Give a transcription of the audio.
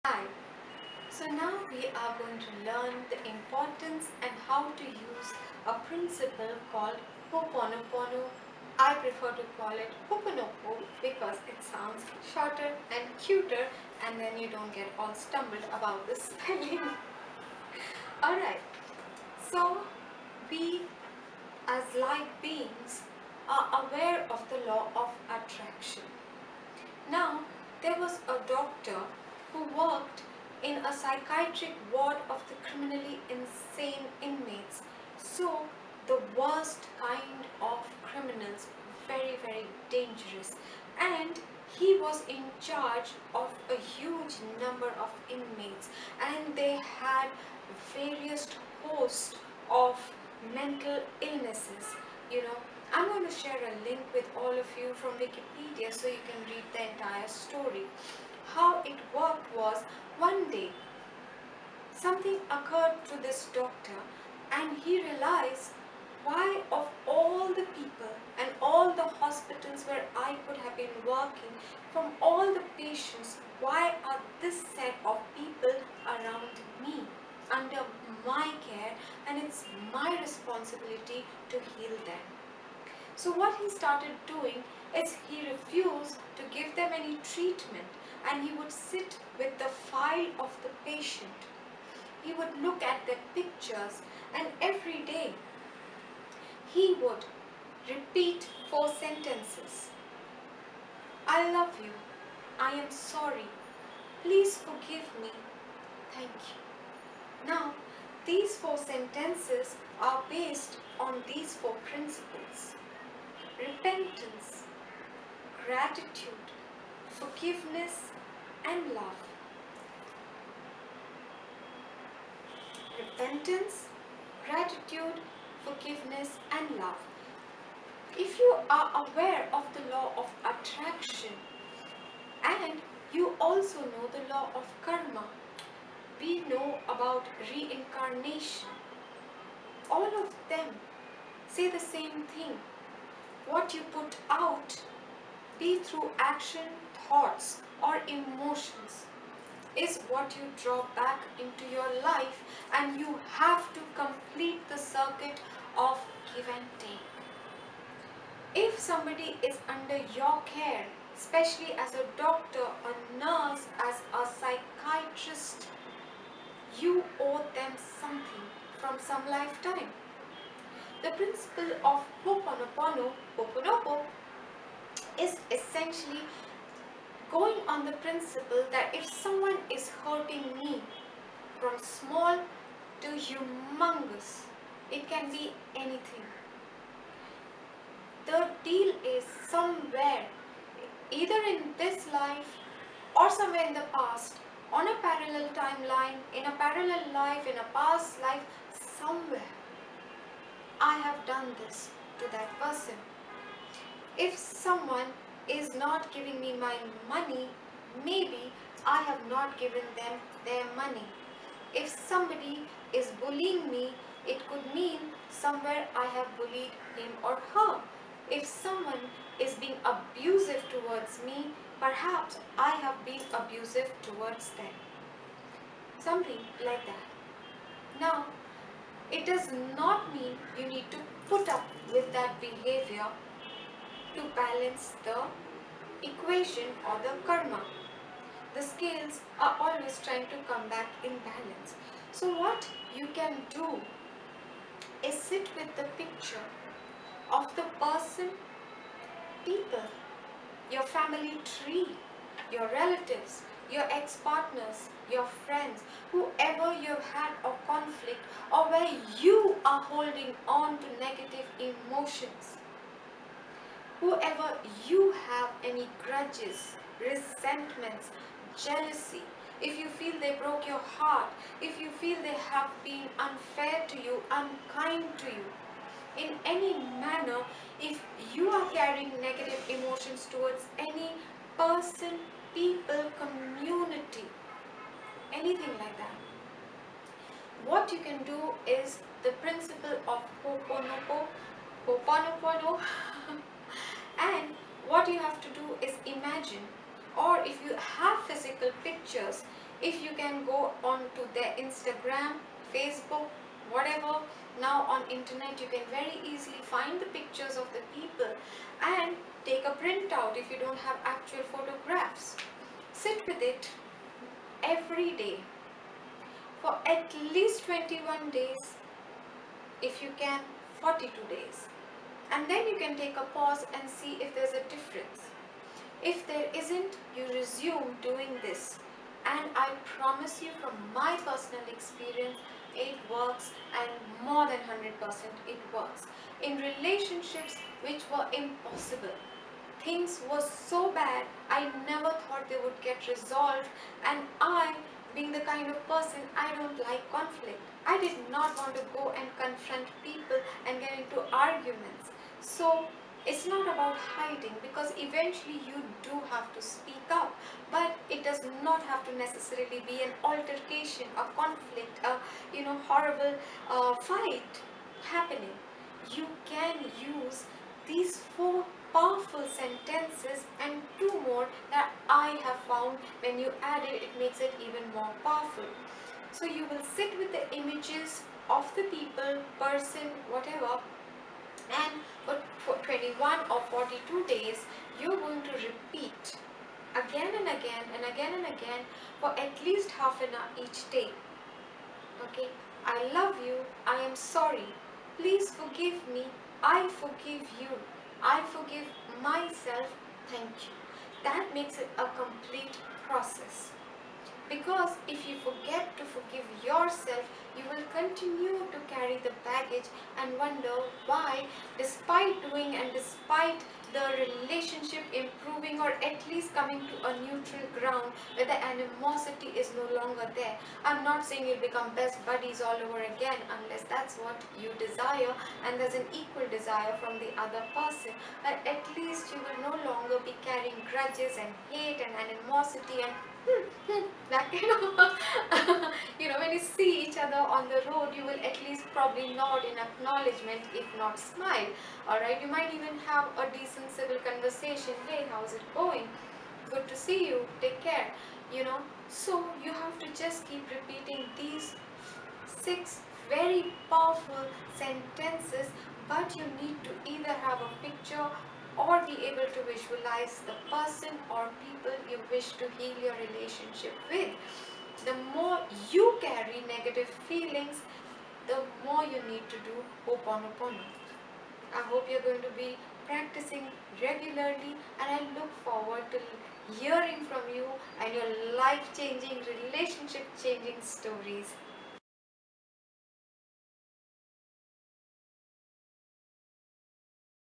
Hi, so now we are going to learn the importance and how to use a principle called hoponopono. I prefer to call it hoponopo because it sounds shorter and cuter, and then you don't get all stumbled about the spelling. Alright, so we as live beings are aware of the law of attraction. Now, there was a doctor who worked in a psychiatric ward of the criminally insane inmates. So, the worst kind of criminals, very dangerous. And he was in charge of a huge number of inmates, and they had various hosts of mental illnesses. I'm going to share a link with all of you from Wikipedia so you can read the entire story. How it worked was, one day something occurred to this doctor and he realized, why of all the people and all the hospitals where I could have been working, from all the patients, why are this set of people around me, under my care, and it's my responsibility to heal them. So what he started doing is he refused to give them any treatment, and he would sit with the file of the patient. He would look at their pictures, and every day he would repeat 4 sentences. I love you. I am sorry. Please forgive me. Thank you. Now, these 4 sentences are based on these 4 principles: repentance, gratitude, forgiveness, and love. Repentance, gratitude, forgiveness, and love. If you are aware of the law of attraction and you also know the law of karma, we know about reincarnation. All of them say the same thing. What you put out, be through action, thoughts, or emotions, is what you draw back into your life, and you have to complete the circuit of give and take. If somebody is under your care, especially as a doctor, a nurse, as a psychiatrist, you owe them something from some lifetime. The principle of hoponopono, is essentially going on the principle that if someone is hurting me, from small to humongous, it can be anything. The deal is somewhere, either in this life or somewhere in the past, on a parallel timeline, in a parallel life, in a past life, somewhere, I have done this to that person. If someone is not giving me my money, maybe I have not given them their money. If somebody is bullying me, it could mean somewhere I have bullied him or her. If someone is being abusive towards me, perhaps I have been abusive towards them. Something like that. Now, it does not mean you need to put up with that behavior to balance the equation or the karma. The scales are always trying to come back in balance. So what you can do is sit with the picture of the person, people, your family tree, your relatives, your ex-partners, your friends, whoever you've had a conflict or where you are holding on to negative emotions. Whoever you have any grudges, resentments, jealousy, if you feel they broke your heart, if you feel they have been unfair to you, unkind to you, in any manner, if you are carrying negative emotions towards any person, people, community, anything like that, what you can do is the principle of hoponopono, and what you have to do is imagine, or if you have physical pictures, If you can go on to their Instagram, Facebook, whatever, now on internet you can very easily find the pictures of the people and take a printout if you don't have actual photographs. Sit with it every day for at least 21 days, if you can 42 days, and then you can take a pause and see if there's a difference. If there isn't, you resume doing this, and I promise you from my personal experience, it works, and more than 100% it works. In relationships which were impossible, things were so bad, I never thought they would get resolved, and I, being the kind of person, I don't like conflict. I did not want to go and confront people and get into arguments. So it's not about hiding, because eventually you do have to speak up, but it does not have to necessarily be an altercation, a conflict, a horrible fight happening. You can use these four powerful sentences and two more that I have found. When you add it, it makes it even more powerful. So you will sit with the images of the people, person, whatever, and for 21 or 42 days you're going to repeat again and again and again and again for at least half an hour each day. Okay, I love you, I am sorry, please forgive me, I forgive you, I forgive myself, thank you. That makes it a complete process. Because if you forget to forgive yourself, you will continue to carry the baggage and wonder why, despite doing and despite the relationship improving or at least coming to a neutral ground where the animosity is no longer there. I'm not saying you'll become best buddies all over again unless that's what you desire and there's an equal desire from the other person. But at least you will no longer be carrying grudges and hate and animosity and that kind of when you see each other on the road, you will at least probably nod in acknowledgement, if not smile. Alright, you might even have a decent civil conversation. Hey, how's it going? Good to see you, take care. So you have to just keep repeating these 6 very powerful sentences, but you need to either have a picture or be able to visualize the person or people you wish to heal your relationship with. The more you carry negative feelings, the more you need to do hoponopono. I hope you're going to be practicing regularly, and I look forward to hearing from you and your life-changing, relationship-changing stories.